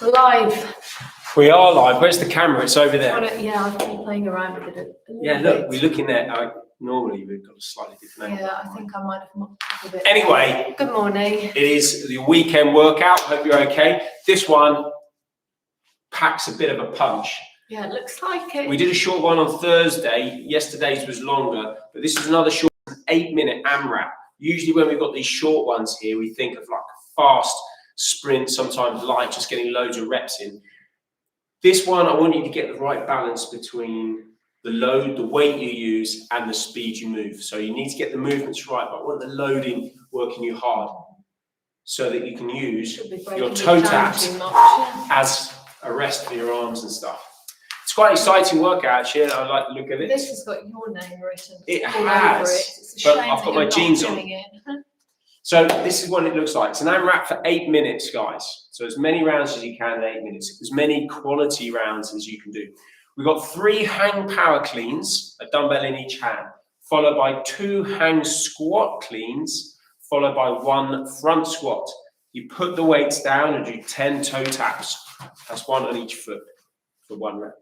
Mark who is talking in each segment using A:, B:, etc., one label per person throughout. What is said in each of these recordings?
A: Live.
B: We are live. Where's the camera? It's over there.
A: Yeah, I keep playing around with it.
B: Yeah, look, we're looking there. Normally we've got a slightly different angle.
A: Yeah, I think I might have mocked a bit.
B: Anyway,
A: good morning.
B: It is the weekend workout. Hope you're okay. This one packs a bit of a punch.
A: Yeah, it looks like it.
B: We did a short one on Thursday. Yesterday's was longer, but this is another short 8-minute AMRAP. Usually when we've got these short ones here, we think of like a fast sprint, sometimes light, just getting loads of reps in. This one, I want you to get the right balance between the load, the weight you use, and the speed you move. So you need to get the movements right, but I want the loading working you hard so that you can use your toe taps as a rest for your arms and stuff. It's quite an exciting workout, actually. I like the look of it.
A: This has got your name written.
B: It has, but I've got my jeans on. So this is what it looks like. It's an AMRAP for 8 minutes, guys. So as many rounds as you can in 8 minutes, as many quality rounds as you can do. We've got 3 hang power cleans, a dumbbell in each hand, followed by 2 hang squat cleans, followed by 1 front squat. You put the weights down and do 10 toe taps. That's 1 on each foot for 1 rep.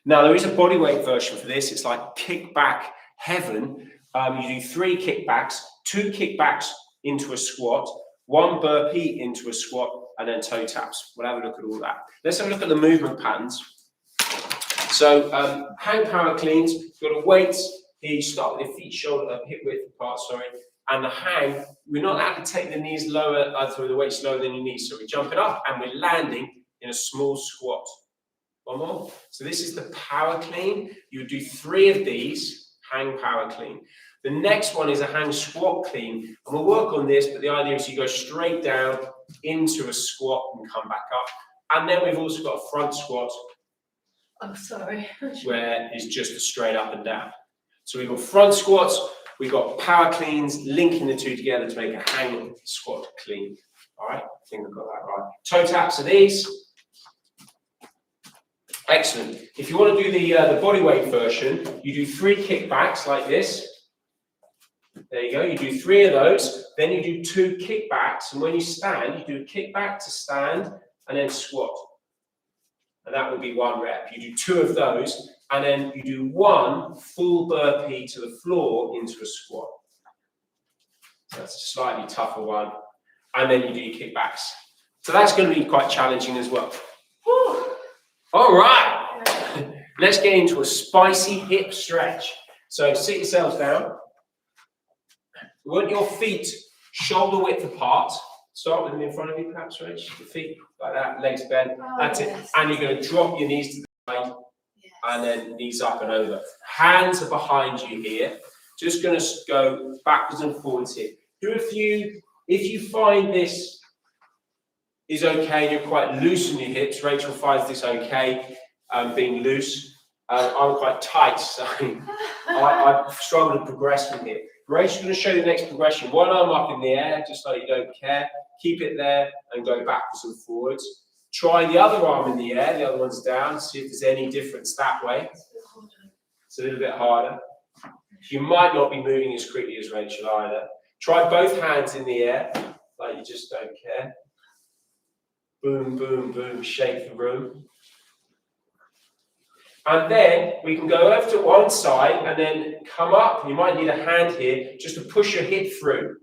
B: Now, there is a bodyweight version for this. It's like kickback heaven. You do 3 kickbacks, 2 kickbacks into a squat, 1 burpee into a squat, and then toe taps. We'll have a look at all that. Let's have a look at the movement patterns. So, hang power cleans, you've got a weight. Here you start with your feet, shoulder, hip width apart, and the hang, we're not allowed to take the knees lower, the weights lower than your knees. So we're jumping up and we're landing in a small squat. 1 more. So this is the power clean. You would do 3 of these, hang power clean. The next one is a hang squat clean, and we'll work on this, but the idea is you go straight down into a squat and come back up. And then we've also got a front squat.
A: Oh, sorry.
B: Where it's just a straight up and down. So we've got front squats, we've got power cleans, linking the two together to make a hang squat clean. All right, I think I've got that right. Toe taps are these. Excellent. If you want to do the bodyweight version, you do 3 kickbacks like this. There you go. You do 3 of those. Then you do 2 kickbacks. And when you stand, you do a kickback to stand and then squat. And that would be 1 rep. You do 2 of those. And then you do 1 full burpee to the floor into a squat. So that's a slightly tougher one. And then you do your kickbacks. So that's going to be quite challenging as well. Whew. All right. Let's get into a spicy hip stretch. So sit yourselves down. You want your feet shoulder width apart. Start with them in front of you, perhaps, Rach. The feet like that, legs bent. That's it. And you're going to drop your knees to the side, and then knees up and over. Hands are behind you here. Just going to go backwards and forwards here. Do a few. If you find this is okay, you're quite loose in your hips. Rachel finds this okay, being loose. I'm quite tight, so I struggle to progress from here. Rachel's going to show you the next progression. 1 arm up in the air, just like you don't care. Keep it there and go backwards and forwards. Try the other arm in the air, the other one's down. See if there's any difference that way. It's a little bit harder. You might not be moving as quickly as Rachel either. Try both hands in the air, like you just don't care. Boom, boom, boom, shake the room. And then we can go over to one side and then come up. You might need a hand here just to push your hip through.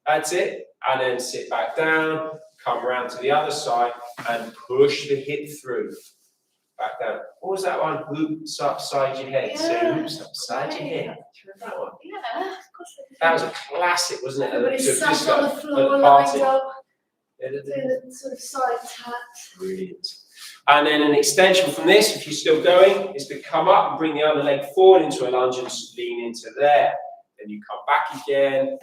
B: That's it. And then sit back down, come around to the other side and push the hip through. Back down. What was that one? Hoops upside your head. So hoops upside your head. That one.
A: Yeah, of course.
B: That was a classic, wasn't it?
A: Everybody sat on the floor, lined up, doing the sort of side tap.
B: Brilliant. And then an extension from this, if you're still going, is to come up and bring the other leg forward into a lunge and lean into there. Then you come back again.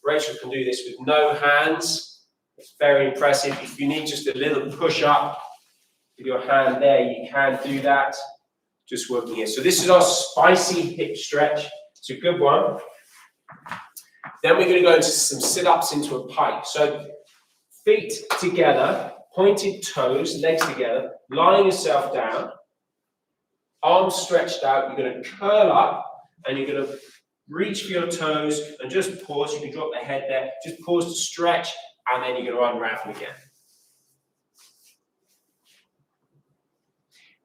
B: Rachel can do this with no hands. It's very impressive. If you need just a little push up with your hand there, you can do that. Just working here. So this is our spicy hip stretch. It's a good one. Then we're going to go into some sit-ups into a pike. So feet together, pointed toes, legs together, lying yourself down, arms stretched out. You're going to curl up and you're going to reach for your toes and just pause. You can drop the head there. Just pause to stretch and then you're going to unravel again.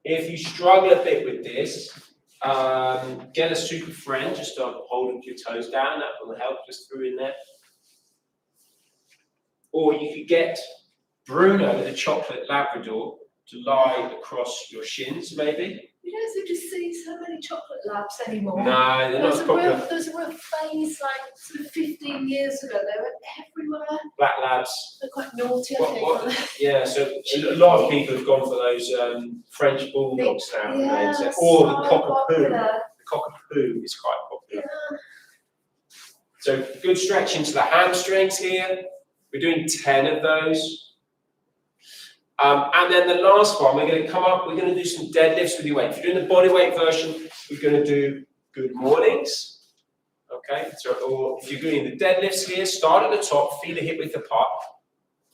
B: If you struggle a bit with this, get a super friend, just start holding your toes down, that will help, just through in there. Or you could get Bruno, the chocolate Labrador, to lie across your shins, maybe.
A: You don't seem to see so many chocolate labs anymore.
B: No, they're not as popular.
A: There was a real phase like sort of 15 years ago. They were everywhere.
B: Black labs.
A: They're quite naughty, I think.
B: Yeah, so a lot of people have gone for those French bulldogs now.
A: Yeah,
B: Or the
A: so
B: cockapoo.
A: popular.
B: The cockapoo is quite popular.
A: Yeah.
B: So good stretch into the hamstrings here. We're doing 10 of those. And then the last one, we're going to come up, we're going to do some deadlifts with your weight. If you're doing the body weight version, we're going to do good mornings. Okay, so or if you're doing the deadlifts here, start at the top, feet are hip width apart,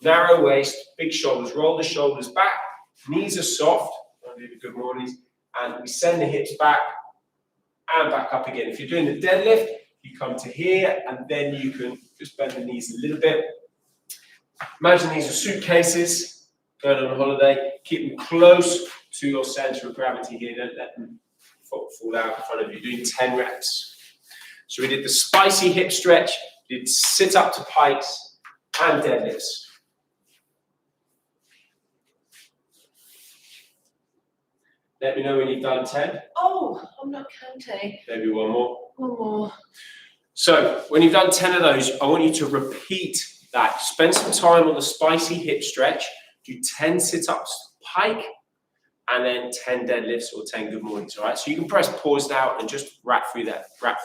B: narrow waist, big shoulders, roll the shoulders back, knees are soft, I'll do the good mornings, and we send the hips back and back up again. If you're doing the deadlift, you come to here, and then you can just bend the knees a little bit. Imagine these are suitcases. Going on holiday, keep them close to your center of gravity here. Don't let them fall out in front of you. Doing 10 reps. So we did the spicy hip stretch, did sit up to pikes and deadlifts. Let me know when you've done 10.
A: Oh, I'm not counting.
B: Maybe one more.
A: One more.
B: So when you've done 10 of those, I want you to repeat that. Spend some time on the spicy hip stretch. Do 10 sit-ups, pike, and then 10 deadlifts or 10 good mornings, all right? So you can press pause now and just rap through that.
A: Rattle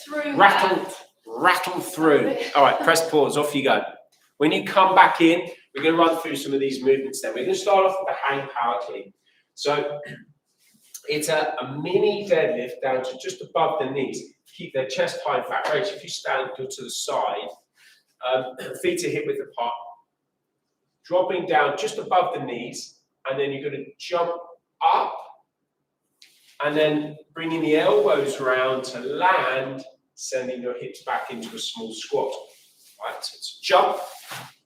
A: through.
B: Rattle through. All right, press pause, off you go. When you come back in, we're going to run through some of these movements then. We're going to start off with a hang power clean. So it's a mini deadlift down to just above the knees. Keep their chest high and fat raised. If you stand, go to the side. Feet are hip width apart, dropping down just above the knees, and then you're going to jump up, and then bringing the elbows around to land, sending your hips back into a small squat. Right, so it's jump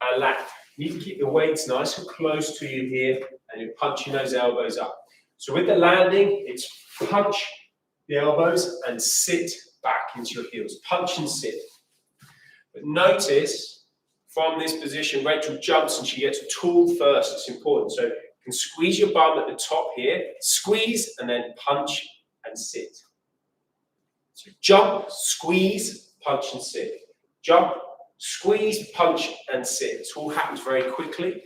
B: and land. You need to keep the weights nice and close to you here, and you're punching those elbows up. So with the landing, it's punch the elbows and sit back into your heels. Punch and sit. But notice from this position, Rachel jumps and she gets tall first. It's important. So you can squeeze your bum at the top here, squeeze, and then punch and sit. So jump, squeeze, punch and sit. Jump, squeeze, punch and sit. It all happens very quickly.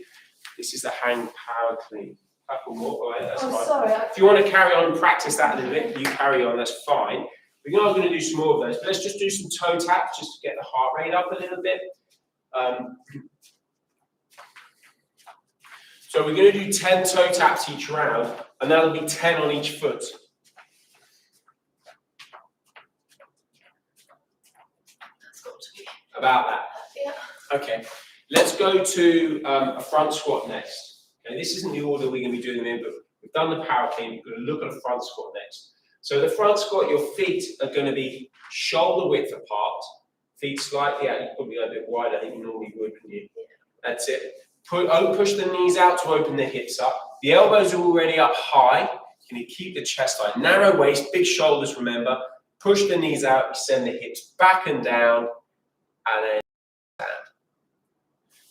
B: This is the hang power clean. Couple more, right? That's fine.
A: Sorry.
B: If you want to carry on and practice that a little bit, you carry on, that's fine. We're not going to do some more of those, but let's just do some toe taps just to get the heart rate up a little bit. So we're going to do 10 toe taps each round, and that'll be 10 on each foot.
A: That's got to be.
B: About that.
A: Yeah.
B: Okay. Let's go to a front squat next. Okay, this isn't the order we're going to be doing them in, but we've done the power clean. We're going to look at a front squat next. So the front squat, your feet are going to be shoulder width apart, feet slightly out. You probably go a bit wider than you normally would, wouldn't you? That's it. Push the knees out to open the hips up. The elbows are already up high. You need to keep the chest high. Narrow waist, big shoulders, remember. Push the knees out, send the hips back and down, and then stand.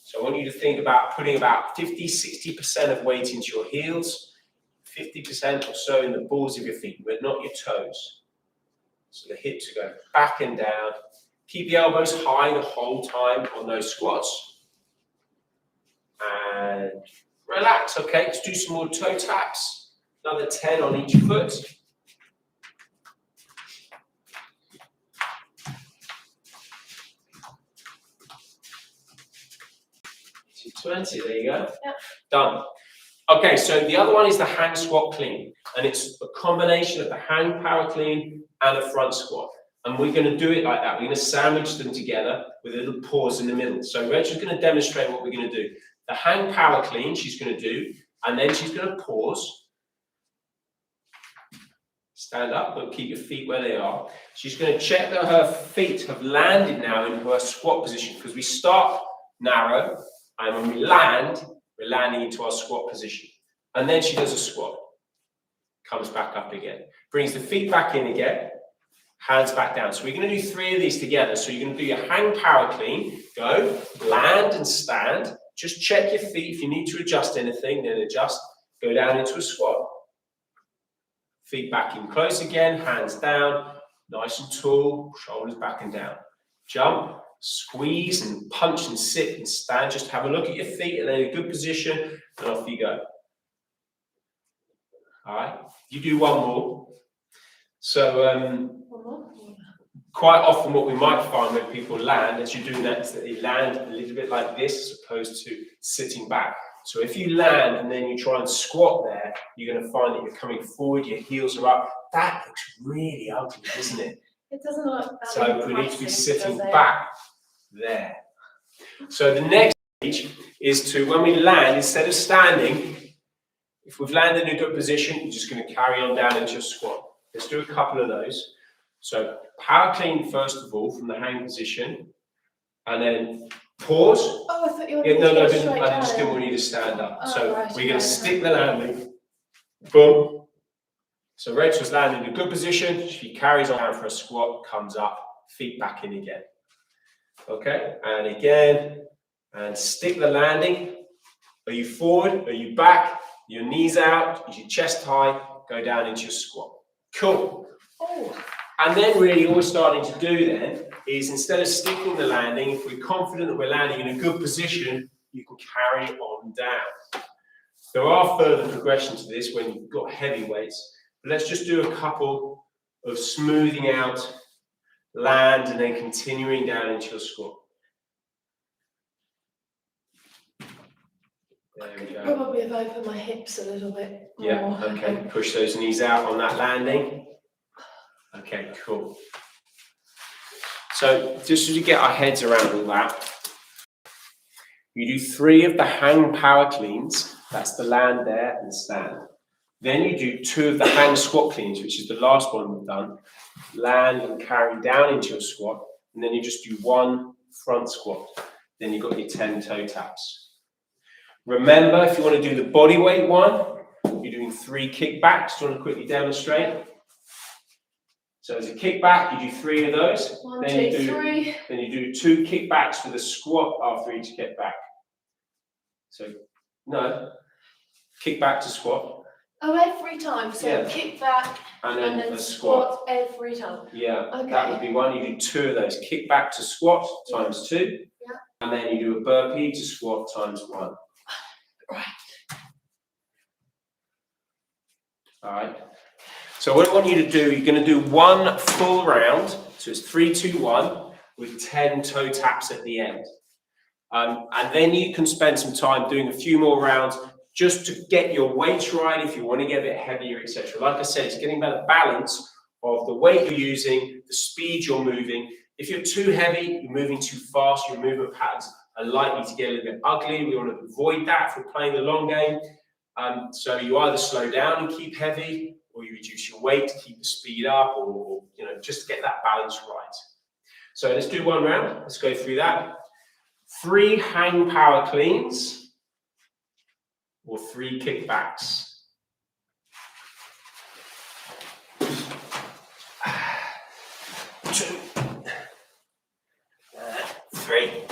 B: So I want you to think about putting about 50-60% of weight into your heels, 50% or so in the balls of your feet, but not your toes. So the hips are going back and down. Keep the elbows high the whole time on those squats. And relax, okay? Let's do some more toe taps. Another 10 on each foot. 220, there you go.
A: Yeah.
B: Done. Okay, so the other one is the hang squat clean, and it's a combination of the hang power clean and a front squat. And we're going to do it like that. We're going to sandwich them together with a little pause in the middle. So Rachel's going to demonstrate what we're going to do. The hang power clean she's going to do, and then she's going to pause. Stand up, but keep your feet where they are. She's going to check that her feet have landed now into her squat position, because we start narrow, and when we land, We're landing into our squat position. And then she does a squat. Comes back up again. Brings the feet back in again. Hands back down. So we're going to do 3 of these together. So you're going to do your hang power clean. Go, land and stand. Just check your feet. If you need to adjust anything, then adjust. Go down into a squat. Feet back in close again. Hands down. Nice and tall. Shoulders back and down. Jump, squeeze and punch and sit and stand. Just have a look at your feet and then in a good position. And off you go. All right. You do one more. So, quite often what we might find when people land, as you're doing that, is that they land a little bit like this as opposed to sitting back. So if you land and then you try and squat there, you're going to find that you're coming forward, your heels are up. That looks really ugly, doesn't it?
A: It doesn't look that
B: So we need to be sitting back there. So the next stage is to, when we land, instead of standing, if we've landed in a good position, you're just going to carry on down into your squat. Let's do a couple of those. So power clean first of all from the hang position, and then pause.
A: Oh, I thought you were
B: I just didn't want you to stand up. So we're going to stick the landing. Boom. So Rachel's landing in a good position. She carries on down for a squat, comes up, feet back in again. Okay, and again, and stick the landing. Are you forward? Are you back? Your knees out? Is your chest high? Go down into your squat. Cool.
A: Oh.
B: And then really all we're starting to do then is, instead of sticking the landing, if we're confident that we're landing in a good position, you can carry on down. There are further progressions to this when you've got heavy weights, but let's just do a couple of smoothing out, land, and then continuing down into your squat. There we go.
A: Probably have opened my hips a little bit more.
B: Yeah, okay. Push those knees out on that landing. Okay, cool. So just as we get our heads around all that, you do 3 of the hang power cleans. That's the land there and stand. Then you do 2 of the hang squat cleans, which is the last one we've done. Land and carry down into your squat. And then you just do 1 front squat. Then you've got your 10 toe taps. Remember, if you want to do the body weight one, you're doing 3 kickbacks. Do you want to quickly demonstrate? So as a kickback, you do 3 of those.
A: 1, 2, 3.
B: Then you do 2 kickbacks for the squat after each kickback. So, no, kickback to squat.
A: Oh, every time. So
B: Yeah.
A: kick back
B: And then
A: a
B: a squat.
A: every time.
B: Yeah,
A: Okay.
B: that would be one. You do 2 of those. Kickback to squat times 2.
A: Yeah.
B: And then you do a burpee to squat times 1.
A: Right.
B: All right. So what I want you to do, you're going to do 1 full round. So it's 3, 2, 1 with 10 toe taps at the end. And then you can spend some time doing a few more rounds just to get your weight right if you want to get a bit heavier, etc. Like I said, it's getting about a balance of the weight you're using, the speed you're moving. If you're too heavy, you're moving too fast, your movement patterns are likely to get a little bit ugly. We want to avoid that if we're playing the long game. So you either slow down and keep heavy, or you reduce your weight to keep the speed up, or just to get that balance right. So let's do 1 round. Let's go through that. 3 hang power cleans, or 3 kickbacks. 2, 3,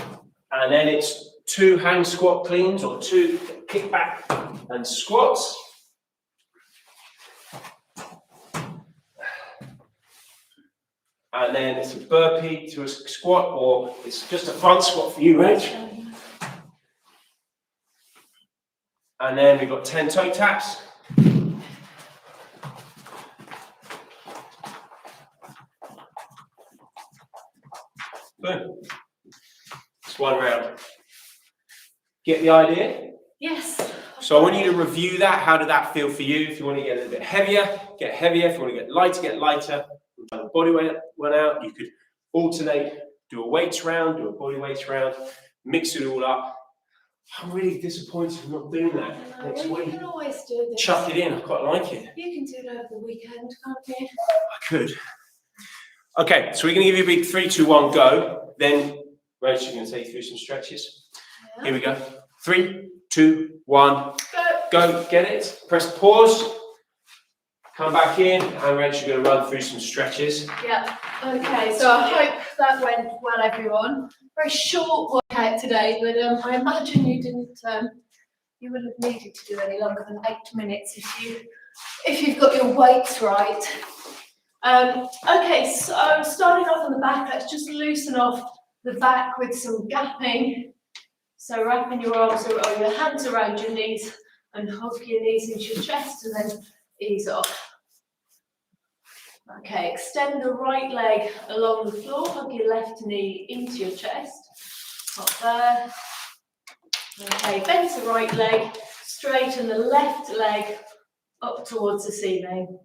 B: and then it's 2 hang squat cleans, or 2 kickback and squats. And then it's a burpee to a squat, or it's just a front squat for you, Rach. And then we've got 10 toe taps. Boom. It's 1 round. Get the idea?
A: Yes.
B: So I want you to review that. How did that feel for you? If you want to get a little bit heavier, get heavier. If you want to get lighter. The body weight went out. You could alternate, do a weights round, do a body weights round, mix it all up. I'm really disappointed I'm not doing that next
A: You
B: week.
A: can always do this.
B: Chuck it in. I quite like it.
A: You can do it over the weekend, can't you?
B: I could. Okay, so we're going to give you a big 3, 2, 1, go. Then Rachel's going to take you through some stretches.
A: Yeah.
B: Here we go. 3, 2, 1. Go. Get it. Press pause. Come back in, and Rach, you're going to run through some stretches.
A: Yeah. Okay. So I hope that went well, everyone. Very short workout today, but I imagine you didn't. You wouldn't have needed to do any longer than 8 minutes if you've got your weights right. Okay. So starting off on the back, let's just loosen off the back with some gapping. So wrapping your arms or your hands around your knees and hug your knees into your chest, and then ease off. Okay, extend the right leg along the floor, hug your left knee into your chest. Up there. Okay, bend the right leg, straighten the left leg up towards the ceiling.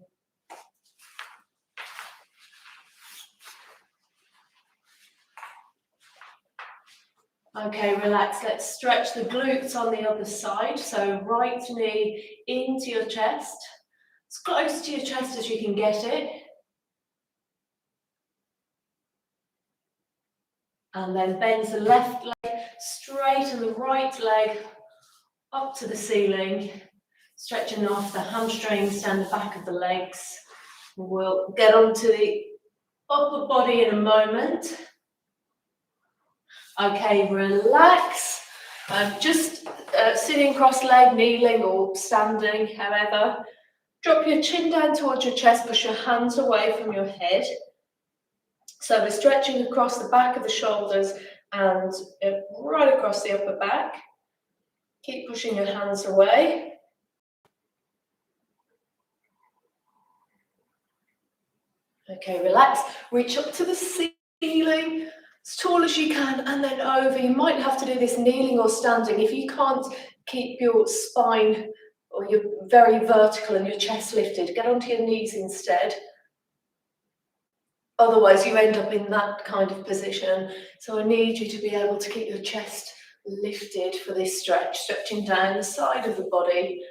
A: Okay, relax. Let's stretch the glutes on the other side. So right knee into your chest, as close to your chest as you can get it. And then bend the left leg, straighten the right leg up to the ceiling, stretching off the hamstrings down the back of the legs. We'll get onto the upper body in a moment. Okay, relax. Just sitting cross-legged, kneeling or standing, however. Drop your chin down towards your chest, push your hands away from your head. So we're stretching across the back of the shoulders and right across the upper back. Keep pushing your hands away. Okay, relax. Reach up to the ceiling as tall as you can and then over. You might have to do this kneeling or standing. If you can't keep your spine or you're very vertical and your chest lifted, get onto your knees instead. Otherwise, you end up in that kind of position. So I need you to be able to keep your chest lifted for this stretch, stretching down the side of the body.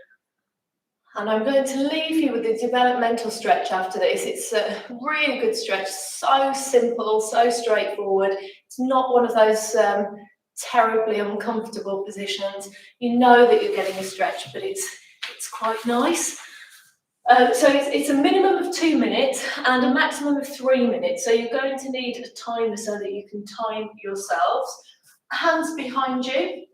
A: And I'm going to leave you with a developmental stretch after this. It's a really good stretch, so simple, so straightforward. It's not one of those terribly uncomfortable positions. You know that you're getting a stretch, but it's quite nice. So it's a minimum of 2 minutes and a maximum of 3 minutes. So you're going to need a timer so that you can time yourselves. Hands behind you.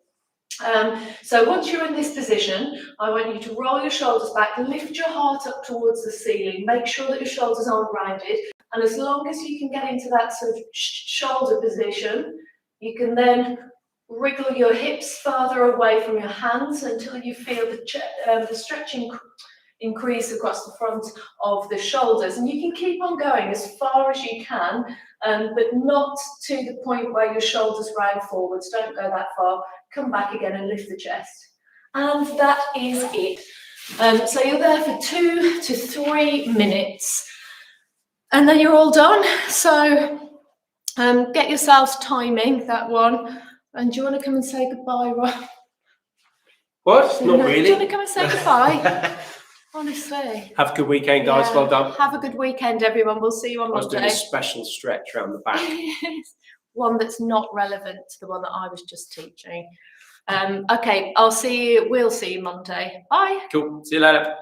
A: So once you're in this position, I want you to roll your shoulders back, lift your heart up towards the ceiling, make sure that your shoulders aren't rounded. And as long as you can get into that sort of shoulder position, you can then wriggle your hips farther away from your hands until you feel the stretching increase across the front of the shoulders, and you can keep on going as far as you can, but not to the point where your shoulders round forwards. Don't go that far. Come back again and lift the chest, and that is it. So you're there for 2 to 3 minutes, and then you're all done. So get yourselves timing that one. And do you want to come and say goodbye, Rob?
B: What? Not really.
A: Do you want to come and say goodbye? Honestly.
B: Have a good weekend, guys.
A: Yeah.
B: Well done.
A: Have a good weekend, everyone. We'll see you on Monday.
B: I was doing a special stretch around the back.
A: One that's not relevant to the one that I was just teaching. Okay, we'll see you Monday. Bye.
B: Cool. See you later.